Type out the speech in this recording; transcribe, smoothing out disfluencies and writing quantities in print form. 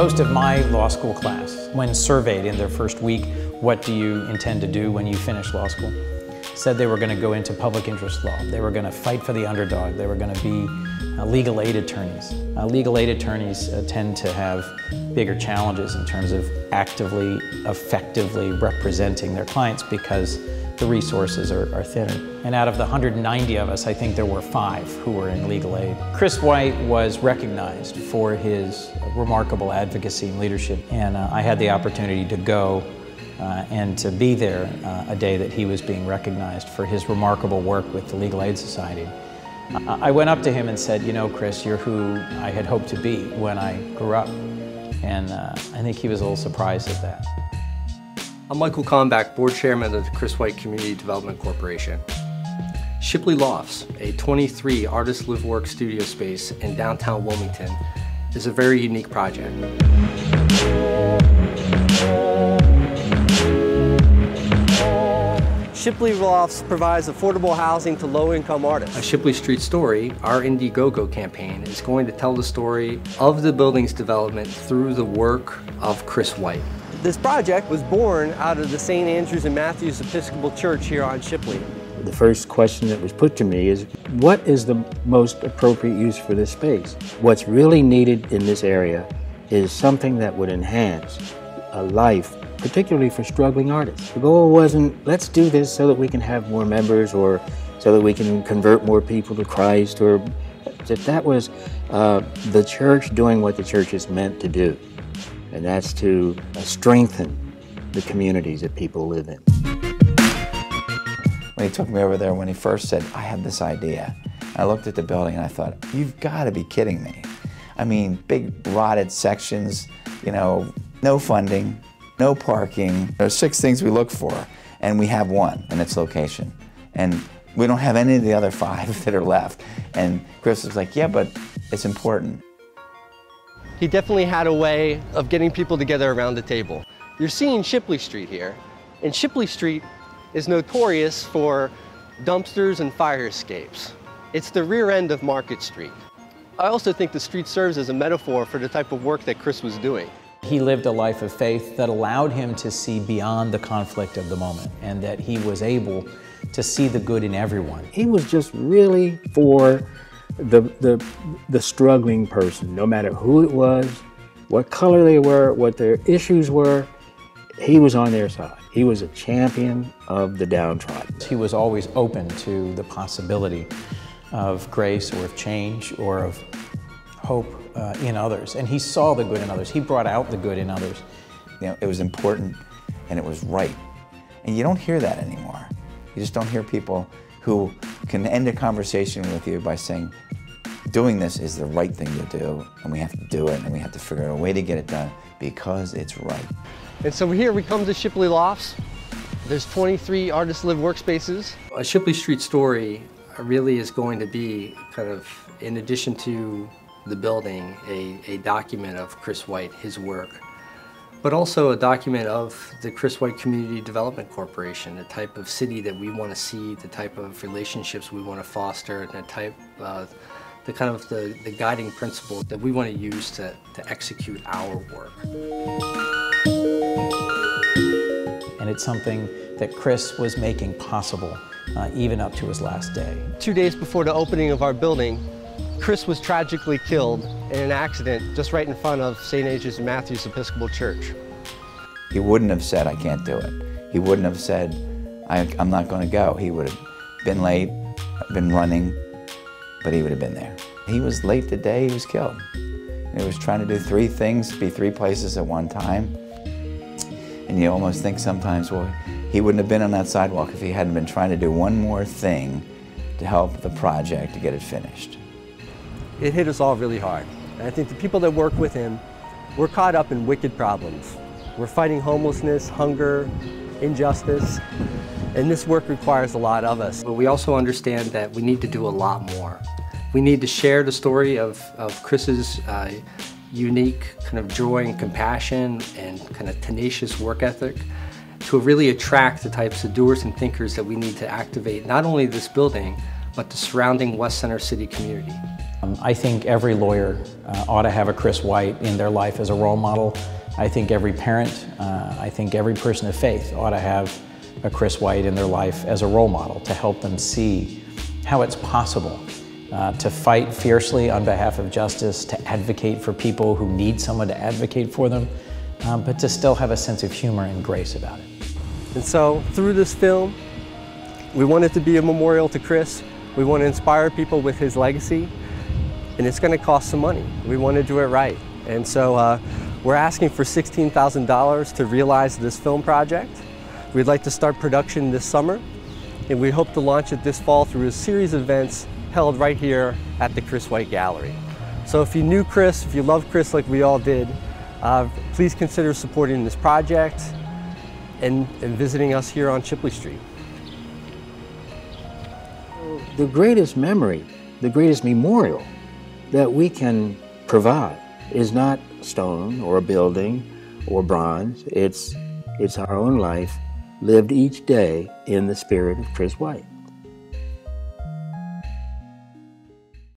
Most of my law school class, when surveyed in their first week, what do you intend to do when you finish law school, said they were going to go into public interest law. They were going to fight for the underdog. They were going to be legal aid attorneys. Legal aid attorneys tend to have bigger challenges in terms of actively, effectively representing their clients because the resources are thinner. And out of the 190 of us, I think there were 5 who were in legal aid. Chris White was recognized for his remarkable advocacy and leadership, and I had the opportunity to go and to be there a day that he was being recognized for his remarkable work with the Legal Aid Society. I went up to him and said, you know, Chris, you're who I had hoped to be when I grew up. And I think he was a little surprised at that. I'm Michael Kalmbach, Board Chairman of the Chris White Community Development Corporation. Shipley Lofts, a 23 artist live-work studio space in downtown Wilmington, is a very unique project. Shipley Lofts provides affordable housing to low-income artists. A Shipley Street Story, our Indiegogo campaign, is going to tell the story of the building's development through the work of Chris White. This project was born out of the St. Andrews and Matthews Episcopal Church here on Shipley. The first question that was put to me is, what is the most appropriate use for this space? What's really needed in this area is something that would enhance a life, particularly for struggling artists. The goal wasn't, let's do this so that we can have more members or so that we can convert more people to Christ, or that was the church doing what the church is meant to do. And that's to strengthen the communities that people live in. When he took me over there, when he first said, I had this idea, I looked at the building and I thought, you've got to be kidding me. I mean, big rotted sections, you know, no funding, no parking. There are 6 things we look for, and we have 1, and it's location. And we don't have any of the other 5 that are left. And Chris was like, yeah, but it's important. He definitely had a way of getting people together around the table. You're seeing Shipley Street here, and Shipley Street is notorious for dumpsters and fire escapes. It's the rear end of Market Street. I also think the street serves as a metaphor for the type of work that Chris was doing. He lived a life of faith that allowed him to see beyond the conflict of the moment, and that he was able to see the good in everyone. He was just really for the struggling person, no matter who it was, what color they were, what their issues were. He was on their side. He was a champion of the downtrodden. He was always open to the possibility of grace or of change or of hope in others. And he saw the good in others. He brought out the good in others. You know, it was important and it was right. And you don't hear that anymore. You just don't hear people who can end a conversation with you by saying, doing this is the right thing to do, and we have to do it, and we have to figure out a way to get it done because it's right. And so here we come to Shipley Lofts. There's 23 artist live workspaces. A Shipley Street Story really is going to be kind of, in addition to the building, a document of Chris White, his work, but also a document of the Chris White Community Development Corporation, the type of city that we want to see, the type of relationships we want to foster, and the type of the guiding principle that we want to use to execute our work. And it's something that Chris was making possible even up to his last day. 2 days before the opening of our building, Chris was tragically killed in an accident just right in front of St. Andrews and Matthews Episcopal Church. He wouldn't have said, I can't do it. He wouldn't have said, I'm not going to go. He would have been late, been running, but he would have been there. He was late the day he was killed. He was trying to do 3 things, be 3 places at one time. And you almost think sometimes, well, he wouldn't have been on that sidewalk if he hadn't been trying to do one more thing to help the project to get it finished. It hit us all really hard. And I think the people that work with him, we're caught up in wicked problems. We're fighting homelessness, hunger, injustice, and this work requires a lot of us. But we also understand that we need to do a lot more. We need to share the story of Chris's unique kind of joy and compassion and kind of tenacious work ethic to really attract the types of doers and thinkers that we need to activate not only this building, but the surrounding West Center City community. I think every lawyer ought to have a Chris White in their life as a role model. I think every parent, I think every person of faith ought to have a Chris White in their life as a role model to help them see how it's possible to fight fiercely on behalf of justice, to advocate for people who need someone to advocate for them, but to still have a sense of humor and grace about it. And so through this film, we want it to be a memorial to Chris. We want to inspire people with his legacy, and it's going to cost some money. We want to do it right. And so we're asking for $16,000 to realize this film project. We'd like to start production this summer, and we hope to launch it this fall through a series of events held right here at the Chris White Gallery. So if you knew Chris, if you love Chris like we all did, please consider supporting this project and visiting us here on Shipley Street. The greatest memory, the greatest memorial that we can provide is not stone or a building or bronze. It's our own life lived each day in the spirit of Chris White.